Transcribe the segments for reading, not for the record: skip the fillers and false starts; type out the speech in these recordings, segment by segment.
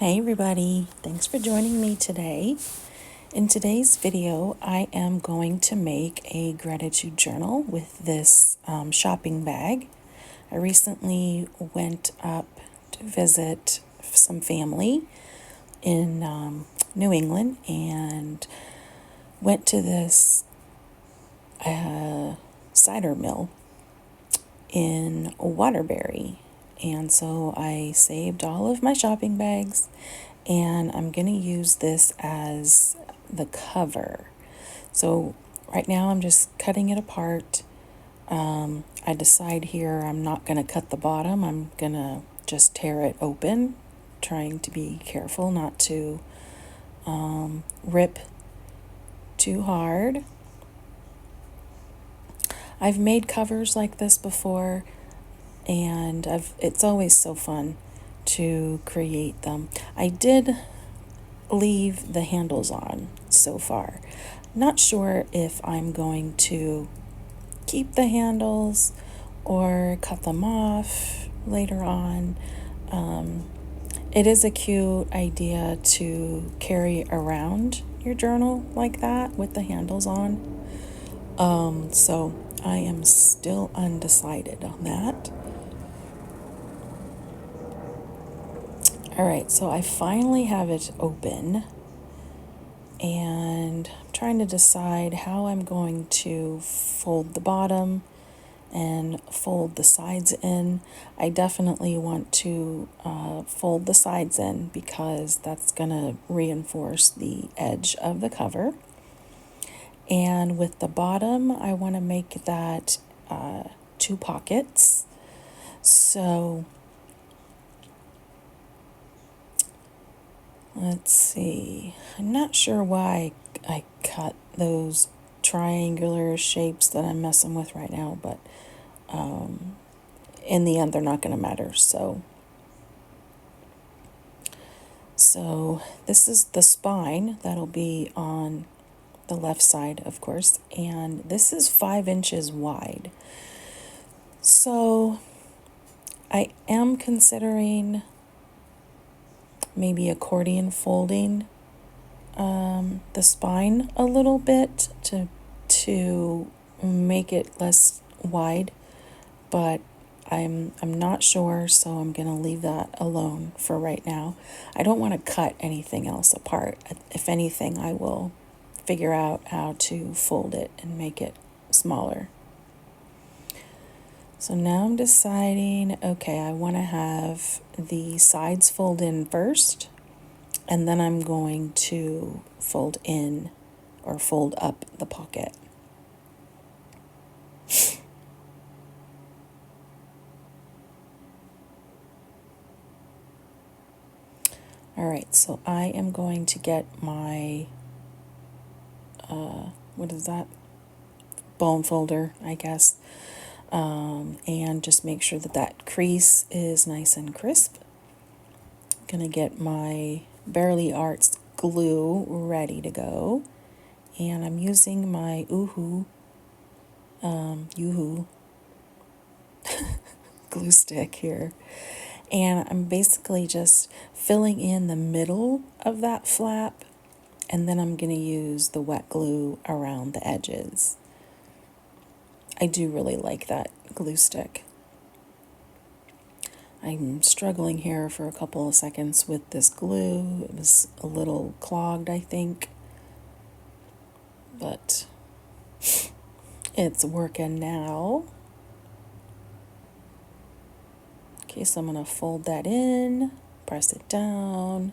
Hey everybody, thanks for joining me today. In today's video, I am going to make a gratitude journal with this shopping bag. I recently went up to visit some family in New England and went to this cider mill in Waterbury. And so I saved all of my shopping bags and I'm going to use this as the cover. So right now I'm just cutting it apart. I decide here I'm not going to cut the bottom. I'm going to just tear it open, trying to be careful not to rip too hard. I've made covers like this before, and it's always so fun to create them. I did leave the handles on so far. Not sure if I'm going to keep the handles or cut them off later on. It is a cute idea to carry around your journal like that with the handles on. So I am still undecided on that. All right, so I finally have it open and I'm trying to decide how I'm going to fold the bottom and fold the sides in. I definitely want to fold the sides in because that's going to reinforce the edge of the cover. And with the bottom, I want to make that 2 pockets. So let's see. I'm not sure why I cut those triangular shapes that I'm messing with right now, but in the end, they're not going to matter. So this is the spine that'll be on the left side, of course, and this is 5 inches wide. So I am considering maybe accordion folding the spine a little bit to make it less wide, but I'm not sure, so I'm gonna leave that alone for right now. I don't want to cut anything else apart. If anything, I will figure out how to fold it and make it smaller. So now I'm deciding, okay, I want to have the sides fold in first, and then I'm going to fold in or fold up the pocket. All right, so I am going to get my, what is that? Bone folder, I guess. And just make sure that that crease is nice and crisp. Gonna get my Bearly Arts glue ready to go. And I'm using my Yoo-Hoo glue stick here. And I'm basically just filling in the middle of that flap, and then I'm going to use the wet glue around the edges. I do really like that glue stick. I'm struggling here for a couple of seconds with this glue. It was a little clogged, I think, but it's working now. Okay, so I'm going to fold that in, press it down,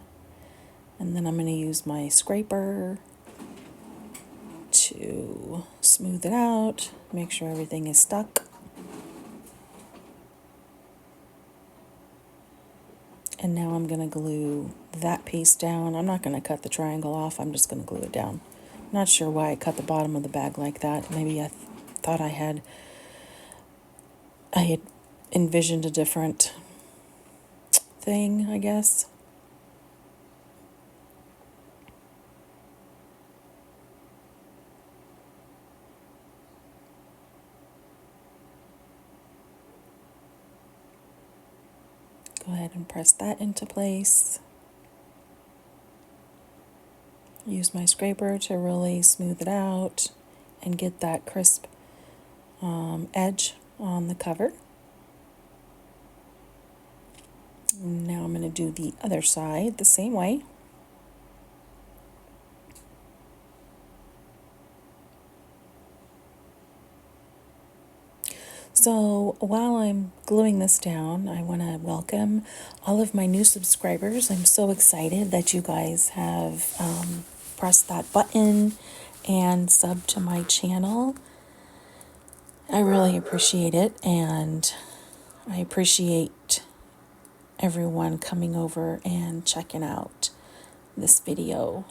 and then I'm going to use my scraper to smooth it out, make sure everything is stuck. And now I'm going to glue that piece down. I'm not going to cut the triangle off, I'm just going to glue it down. Not sure why I cut the bottom of the bag like that. Maybe I thought I had envisioned a different thing, I guess. Go ahead and press that into place. Use my scraper to really smooth it out and get that crisp edge on the cover. Now I'm going to do the other side the same way. So while I'm gluing this down, I want to welcome all of my new subscribers. I'm so excited that you guys have pressed that button and subbed to my channel. I really appreciate it, and I appreciate everyone coming over and checking out this video.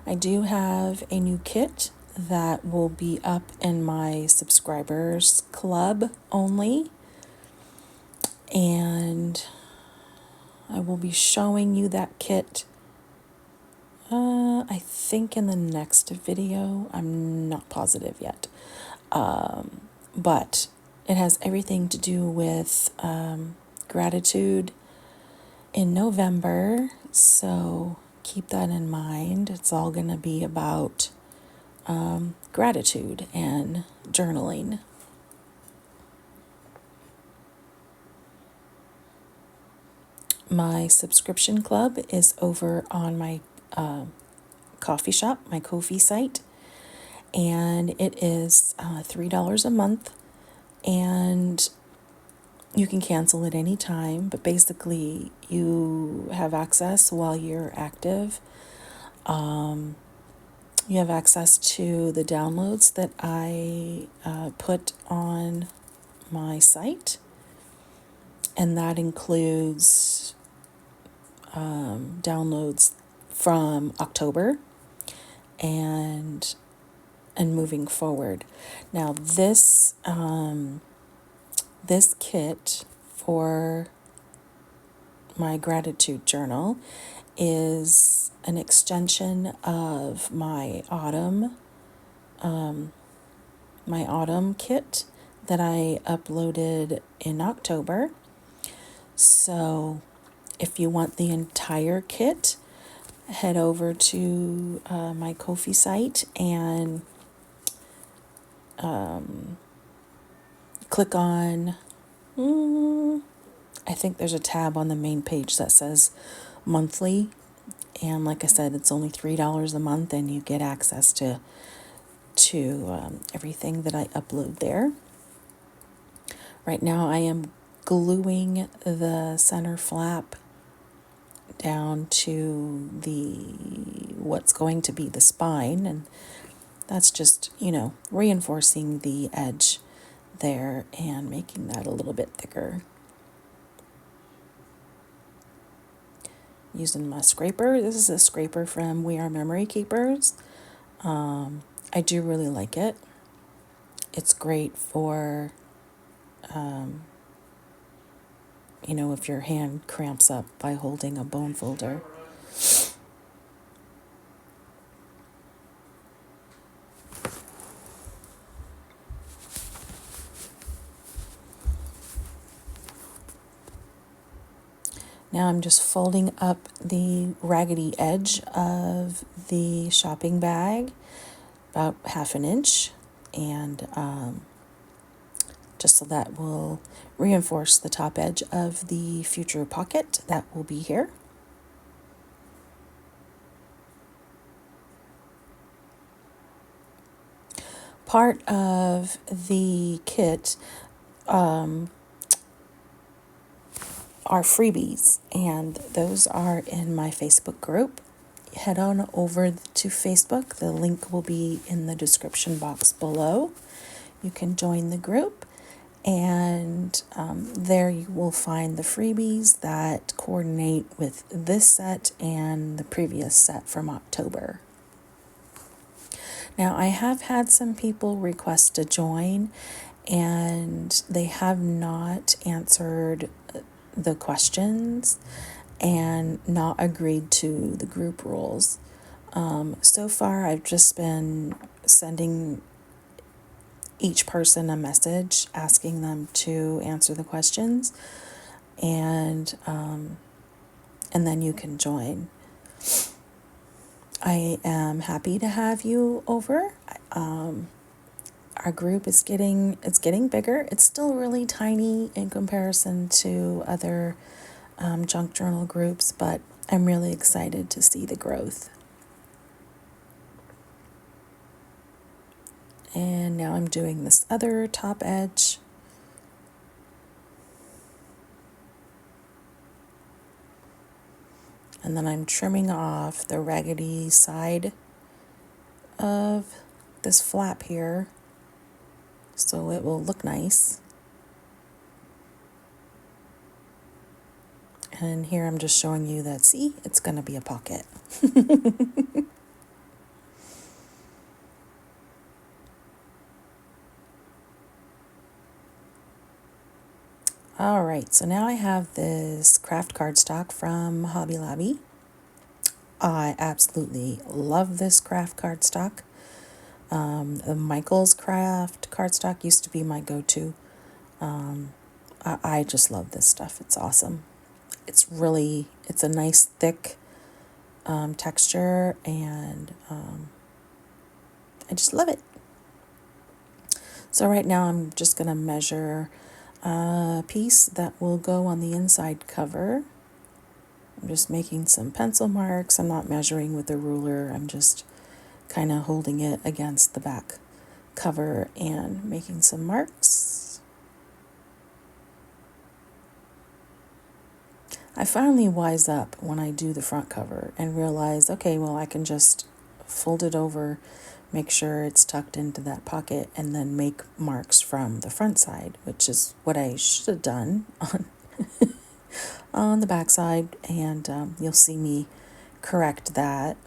I do have a new kit that will be up in my subscribers club only, and I will be showing you that kit I think in the next video. I'm not positive yet, but it has everything to do with gratitude in November, so keep that in mind. It's all going to be about gratitude and journaling. My subscription club is over on my coffee shop, my Ko-fi site, and it is $3 a month, and you can cancel at any time, but basically you have access while you're active. You have access to the downloads that I put on my site, and that includes downloads from October and moving forward. Now this this kit for my gratitude journal is an extension of my autumn kit that I uploaded in October. So if you want the entire kit, head over to my Ko-fi site and click on, I think there's a tab on the main page that says monthly. And like I said, it's only $3 a month, and you get access to everything that I upload there. Right now I am gluing the center flap down to what's going to be the spine, and that's just, reinforcing the edge there and making that a little bit thicker. Using my scraper. This is a scraper from We Are Memory Keepers. I do really like it. It's great for, if your hand cramps up by holding a bone folder. Now I'm just folding up the raggedy edge of the shopping bag, about 1/2 inch, and just so that will reinforce the top edge of the future pocket that will be here. Part of the kit are freebies, and those are in my Facebook group. Head on over to Facebook. The link will be in the description box below. You can join the group, and there you will find the freebies that coordinate with this set and the previous set from October. Now, I have had some people request to join, and they have not answered the questions and not agreed to the group rules. So far, I've just been sending each person a message asking them to answer the questions. and then you can join. I am happy to have you over. Our group is getting bigger. It's still really tiny in comparison to other junk journal groups, but I'm really excited to see the growth. And now I'm doing this other top edge. And then I'm trimming off the raggedy side of this flap here so it will look nice. And here I'm just showing you that, see, it's going to be a pocket. All right, so now I have this craft cardstock from Hobby Lobby. I absolutely love this craft cardstock. The Michaels Craft cardstock used to be my go-to. I just love this stuff. It's awesome. It's a nice thick texture, and I just love it. So right now I'm just going to measure a piece that will go on the inside cover. I'm just making some pencil marks. I'm not measuring with a ruler. I'm just kind of holding it against the back cover and making some marks. I finally wise up when I do the front cover and realize, okay, well, I can just fold it over, make sure it's tucked into that pocket, and then make marks from the front side, which is what I should have done on the back side, and you'll see me correct that.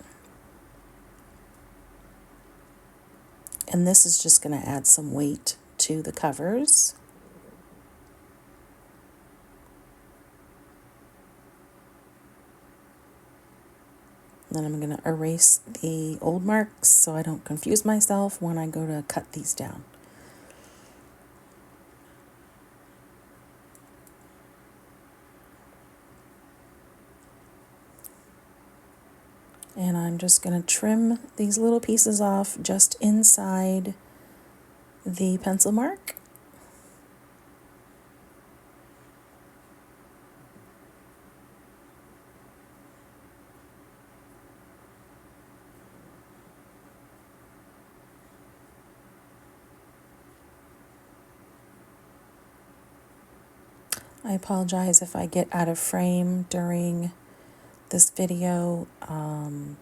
And this is just going to add some weight to the covers. Then I'm going to erase the old marks so I don't confuse myself when I go to cut these down. And I'm just going to trim these little pieces off just inside the pencil mark. I apologize if I get out of frame during this video. I'm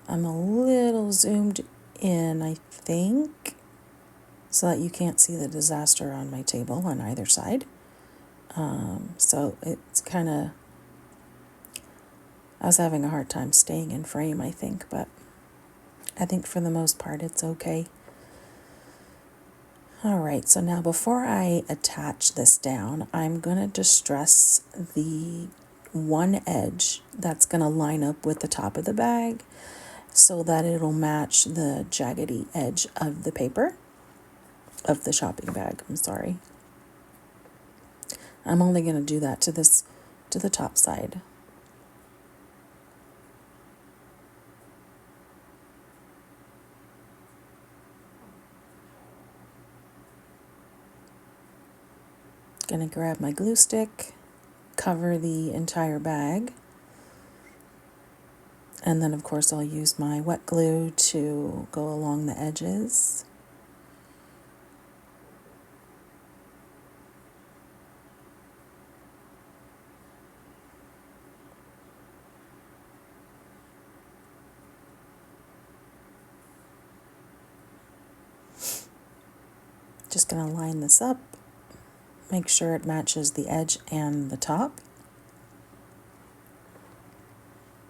a little zoomed in, I think, so that you can't see the disaster on my table on either side. So it's kind of, I was having a hard time staying in frame, I think, but I think for the most part it's okay. All right, so now before I attach this down, I'm going to distress the one edge that's going to line up with the top of the bag so that it'll match the jaggedy edge of the paper, of the shopping bag, I'm sorry. I'm only going to do that to the top side. Gonna grab my glue stick, cover the entire bag, and then of course I'll use my wet glue to go along the edges. Just gonna line this up. Make sure it matches the edge and the top.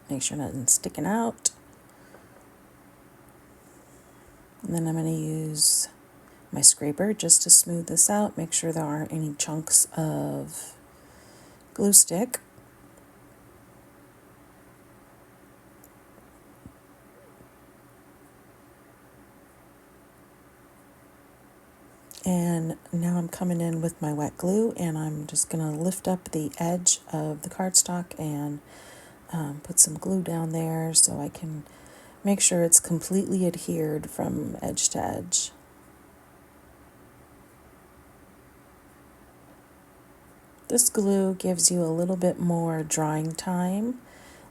Make sure nothing's sticking out. And then I'm going to use my scraper just to smooth this out. Make sure there aren't any chunks of glue stick. And now I'm coming in with my wet glue, and I'm just going to lift up the edge of the cardstock and put some glue down there so I can make sure it's completely adhered from edge to edge. This glue gives you a little bit more drying time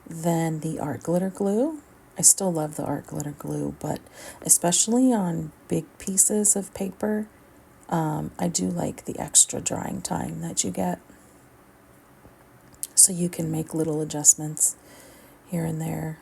than the art glitter glue. I still love the art glitter glue, but especially on big pieces of paper, I do like the extra drying time that you get. So you can make little adjustments here and there.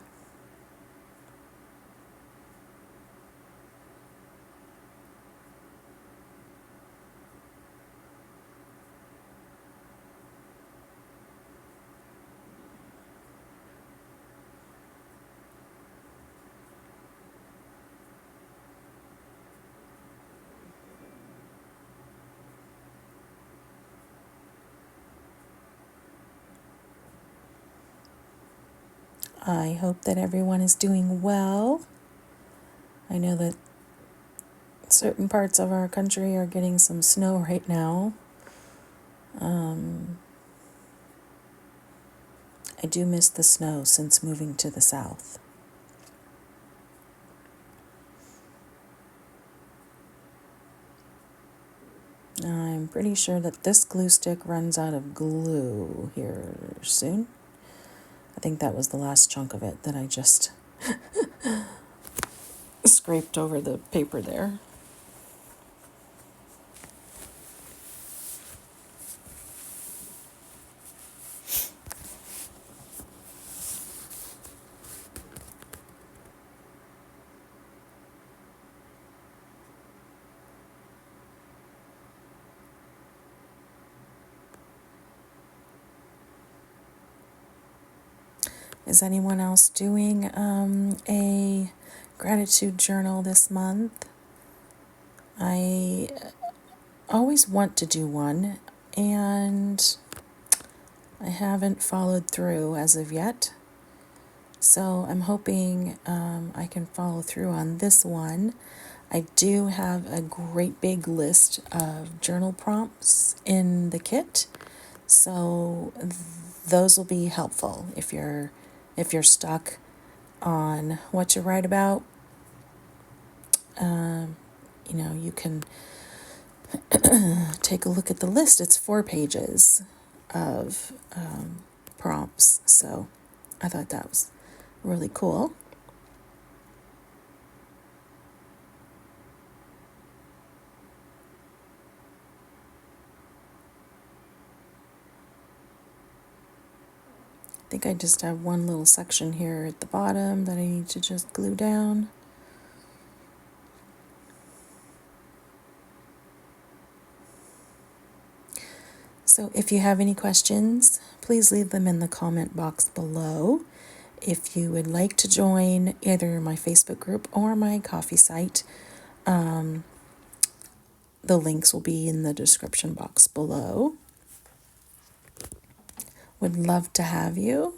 I hope that everyone is doing well. I know that certain parts of our country are getting some snow right now. I do miss the snow since moving to the south. I'm pretty sure that this glue stick runs out of glue here soon. I think that was the last chunk of it that I just scraped over the paper there. Is anyone else doing a gratitude journal this month? I always want to do one, and I haven't followed through as of yet. So I'm hoping I can follow through on this one. I do have a great big list of journal prompts in the kit, so those will be helpful if you're stuck on what to write about. You can take a look at the list. It's 4 pages of prompts, so I thought that was really cool. I think I just have one little section here at the bottom that I need to just glue down. So if you have any questions, please leave them in the comment box below. If you would like to join either my Facebook group or my coffee site, the links will be in the description box below. Would love to have you.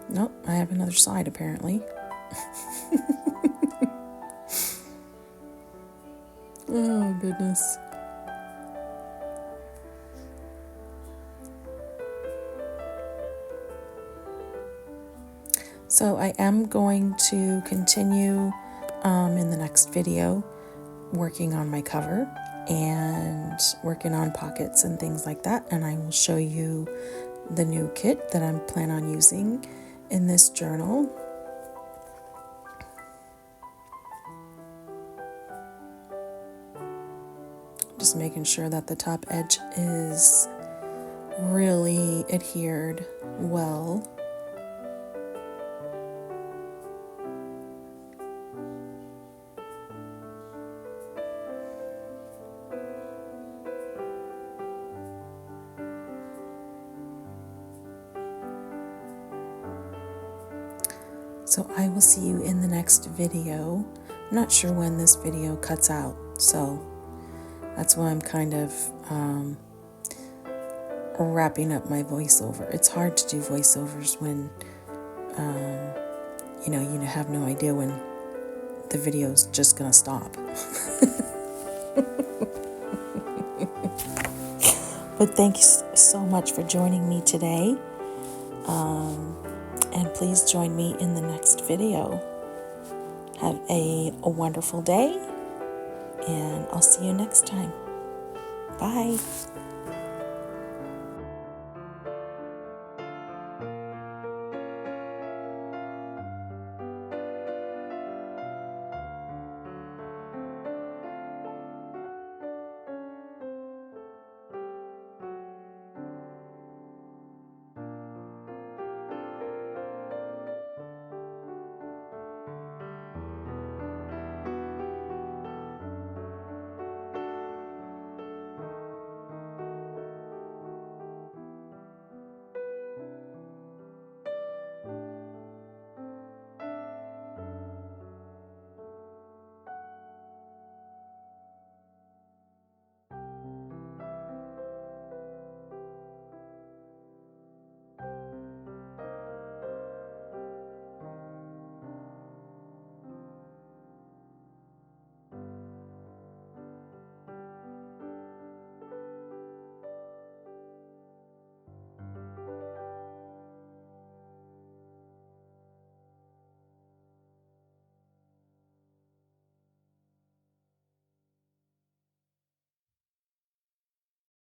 Nope, I have another side apparently. Oh, goodness. So I am going to continue in the next video working on my cover and working on pockets and things like that, and I will show you the new kit that I'm planning on using in this journal. Just making sure that the top edge is really adhered well. So I will see you in the next video. I'm not sure when this video cuts out, so that's why I'm kind of wrapping up my voiceover. It's hard to do voiceovers when, you have no idea when the video's just gonna stop. But thank you so much for joining me today. And please join me in the next video. Have a wonderful day, and I'll see you next time. Bye.